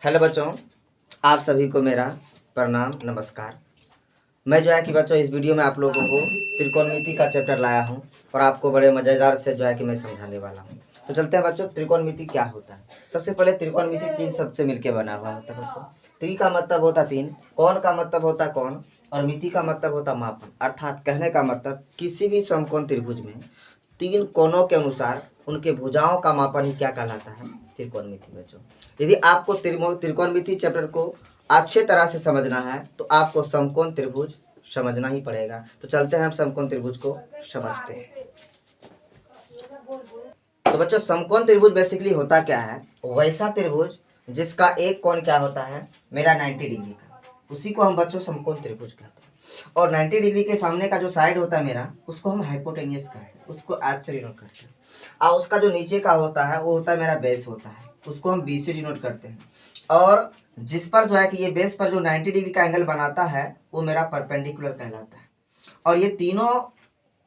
Hello बच्चों, आप सभी को मेरा प्रणाम नमस्कार। मैं जो है कि बच्चों इस वीडियो में आप लोगों को त्रिकोणमिति का चैप्टर लाया हूं और आपको बड़े मज़ेदार से जो है कि मैं समझाने वाला हूं। तो चलते हैं बच्चों, त्रिकोणमिति क्या होता है। सबसे पहले त्रिकोणमिति तीन शब्द से मिलकर बना हुआ होता है बच्चों। त्रि का मतलब होता तीन, कोण का मतलब होता कोण और मिति का मतलब होता मापन। अर्थात कहने का मतलब किसी भी समकोण त्रिभुज में तीन कोणों के अनुसार उनके भुजाओं का मापन ही क्या कहलाता है, त्रिकोणमिति बच्चों। यदि आपको त्रिकोणमिति चैप्टर को अच्छे तरह से समझना है तो आपको समकोण त्रिभुज समझना ही पड़ेगा। तो चलते हैं हम समकोण त्रिभुज को समझते हैं। तो बच्चों समकोण त्रिभुज बेसिकली होता क्या है, वैसा त्रिभुज जिसका एक कोण क्या होता है मेरा 90 डिग्री का, उसी को हम बच्चों समकोण त्रिभुज कहते हैं। और 90 डिग्री के सामने का जो साइड होता है मेरा, उसको हम हाइपोटेनियस कहते हैं, उसको एच से डिनोट करते हैं। और उसका जो नीचे का होता है वो होता है मेरा बेस होता है, उसको हम बी से डिनोट करते हैं। और जिस पर जो है कि ये बेस पर जो 90 डिग्री का एंगल बनाता है वो मेरा परपेंडिकुलर कहलाता है। और ये तीनों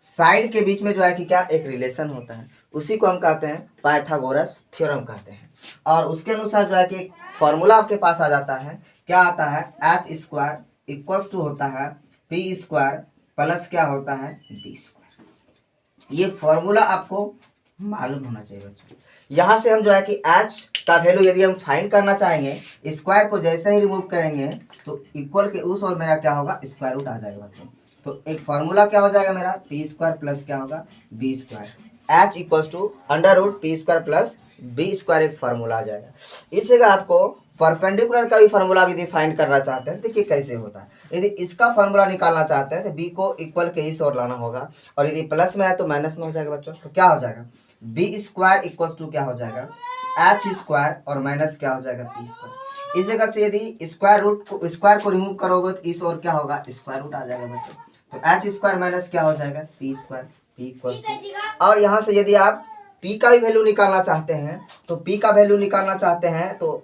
साइड के बीच में जो है कि क्या एक रिलेशन होता है, उसी को हम कहते हैं पाइथागोरस थ्योरम कहते हैं। और उसके अनुसार जो है कि एक फॉर्मूला आपके पास आ जाता है, क्या आता है, एच स्क्वायर इक्वल्स टू होता है पी स्क्वायर प्लस क्या होता है बी स्क्वायर। ये फॉर्मूला आपको मालूम होना चाहिए बच्चों। यहाँ से हम जो है कि एच का वैल्यू यदि हम फाइंड करना चाहेंगे, स्क्वायर को जैसे ही रिमूव करेंगे तो इक्वल के उस और मेरा क्या होगा स्क्वायर रूट आ जाएगा बच्चों। तो एक फॉर्मूला क्या हो जाएगा मेरा, पी स्क्वायर प्लस क्या होगा B square, H equals to under root P square plus B square, एक फार्मूला आ जाएगा। इस जगह आपको परपेंडिकुलर का भी फार्मूला भी फाइंड करना चाहते हैं, देखिए कैसे होता है। यदि इसका फार्मूला निकालना चाहते हैं तो बी को इक्वल के इस ओर लाना होगा, और यदि प्लस में है तो माइनस में हो जाएगा बच्चों। तो क्या हो जाएगा, बी स्क्वायर इक्वल टू क्या हो जाएगा एच स्क्वायर और माइनस क्या हो जाएगा पी स्क्वायर। इस जगह से यदि स्क्वायर को रिमूव करोगे तो इस ओर क्या होगा स्क्वायर रूट आ जाएगा बच्चों। तो एच स्क्वायर माइनस क्या हो जाएगा P square, P equal to. और यहाँ से यदि आप p का भी वैल्यू निकालना चाहते हैं तो p का वैल्यू निकालना चाहते हैं तो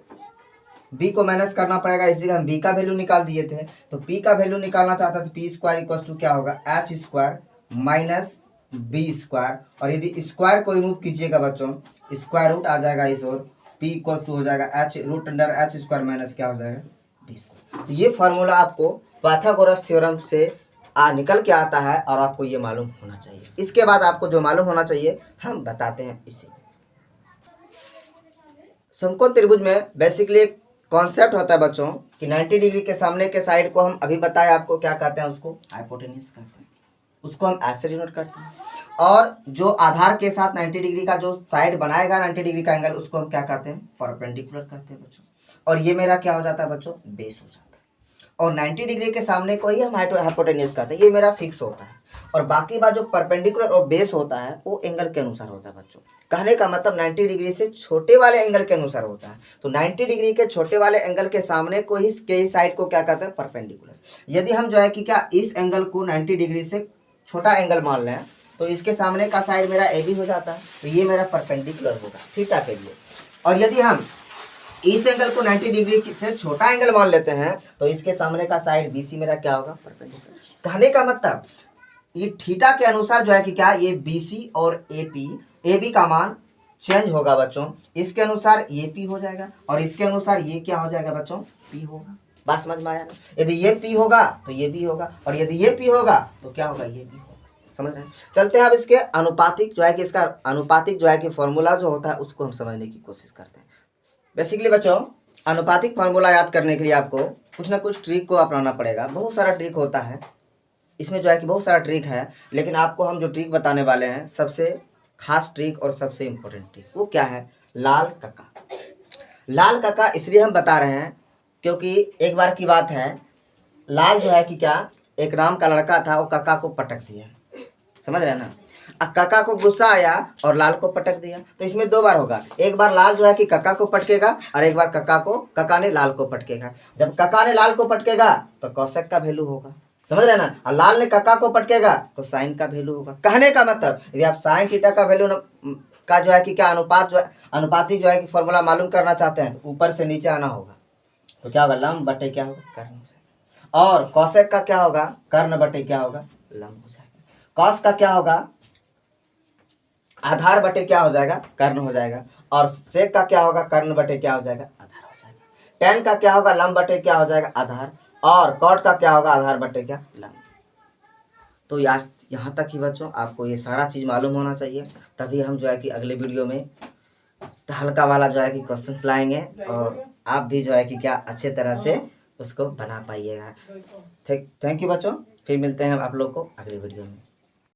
b को माइनस करना पड़ेगा। इस जगह हम b का वैल्यू निकाल दिए थे, तो p का वैल्यू निकालना चाहता है तो पी स्क्वायर इक्वल टू क्या होगा H square minus B square. और यदि स्क्वायर को रिमूव कीजिएगा बच्चों, स्क्वायर रूट आ जाएगा इस ओर, p इक्वल टू हो जाएगा H root under H square minus क्या हो जाएगा बी स्क्वायर। तो ये फार्मूला आपको पाइथागोरस थ्योरम से निकल के आता है और आपको ये मालूम होना चाहिए। इसके बाद आपको जो मालूम होना चाहिए हम बताते हैं इसे। समकोण त्रिभुज में बेसिकली एक कॉन्सेप्ट होता है बच्चों कि 90 डिग्री के सामने के साइड को हम अभी बताए आपको क्या कहते हैं, उसको हाइपोटेन्यूज कहते हैं, उसको हम ऐसे डिनोट करते हैं। और जो आधार के साथ 90 डिग्री का जो साइड बनाएगा 90 डिग्री का एंगल, उसको हम क्या कहते हैं परपेंडिकुलर कहते हैं बच्चों। और ये मेरा क्या हो जाता है बच्चों बेस हो जाता है। और 90 डिग्री के सामने को ही हम हाइपोटेन्यूज कहते हैं, ये मेरा फिक्स होता है। और बाकी बात जो परपेंडिकुलर और बेस होता है वो एंगल के अनुसार होता है बच्चों। कहने का मतलब 90 डिग्री से छोटे वाले एंगल के अनुसार होता है। तो 90 डिग्री के छोटे वाले एंगल के सामने को ही के साइड को क्या कहते हैं परपेंडिकुलर। यदि हम जो है कि क्या इस एंगल को 90 डिग्री से छोटा एंगल मान लें तो इसके सामने का साइड मेरा ए बी हो जाता है, तो ये मेरा परपेंडिकुलर होगा थीटा के लिए। और यदि हम इस एंगल को 90 डिग्री से छोटा एंगल मान लेते हैं तो इसके सामने का साइड BC मेरा क्या होगा परपेंडिकुलर। कहने का मतलब ये थीटा के अनुसार जो है कि क्या ये BC और AB का मान चेंज होगा बच्चों। इसके अनुसार ये P हो जाएगा और इसके अनुसार ये क्या हो जाएगा बच्चों P होगा। बात समझ में आया ना। यदि ये P होगा तो ये B होगा, और यदि ये P होगा तो क्या होगा ये B होगा। समझ रहे हैं। चलते हैं अब इसके अनुपातिक जो है कि इसका अनुपातिक जो है कि फॉर्मूला जो होता है उसको हम समझने की कोशिश करते हैं। बेसिकली बच्चों अनुपातिक फार्मूला याद करने के लिए आपको कुछ ना कुछ ट्रिक को अपनाना पड़ेगा। बहुत सारा ट्रिक होता है इसमें, जो है कि बहुत सारा ट्रिक है, लेकिन आपको हम जो ट्रिक बताने वाले हैं सबसे खास ट्रिक और सबसे इम्पोर्टेंट ट्रिक वो क्या है, लाल कक्का। लाल कक्का इसलिए हम बता रहे हैं क्योंकि एक बार की बात है, लाल जो है कि क्या एक राम का लड़का था, वो कक्का को पटक दिया, समझ रहे हैं ना। अब कक्का को गुस्सा आया और लाल को पटक दिया, तो इसमें दो बार होगा। एक बार लाल जो है कि कक्का को पटकेगा और एक बार कक्का ने लाल को पटकेगा। जब कक्का ने लाल को पटकेगा तो कौशक का वैल्यू होगा, समझ रहे ना। और लाल ने कक्का को पटकेगा तो साइन का वैल्यू होगा। कहने का मतलब यदि आप साइन थीटा का वैल्यू का जो है कि क्या अनुपात जो है अनुपातिक जो है कि फॉर्मूला मालूम करना चाहते हैं तो ऊपर से नीचे आना होगा। तो क्या होगा लंब बटे क्या होगा कर्ण हो जाएगा। और कौशक का क्या होगा कर्ण बटे क्या होगा लंब हो जाएगा। कॉस का क्या होगा आधार बटे क्या हो जाएगा कर्ण हो जाएगा। और सेक का क्या होगा कर्ण बटे क्या हो जाएगा आधार हो जाएगा। tan का क्या होगा, लंब बटे क्या हो जाएगा, आधार, और cot का क्या होगा, आधार बटे क्या, लंब। तो यहाँ तक ही बच्चों आपको ये सारा चीज़ मालूम होना चाहिए, तभी हम जो है कि अगले वीडियो में हल्का वाला जो है कि क्वेश्चंस लाएंगे और आप भी जो है कि क्या अच्छे तरह से उसको बना पाइएगा। थैंक यू बच्चों, फिर मिलते हैं आप लोग को अगले वीडियो में।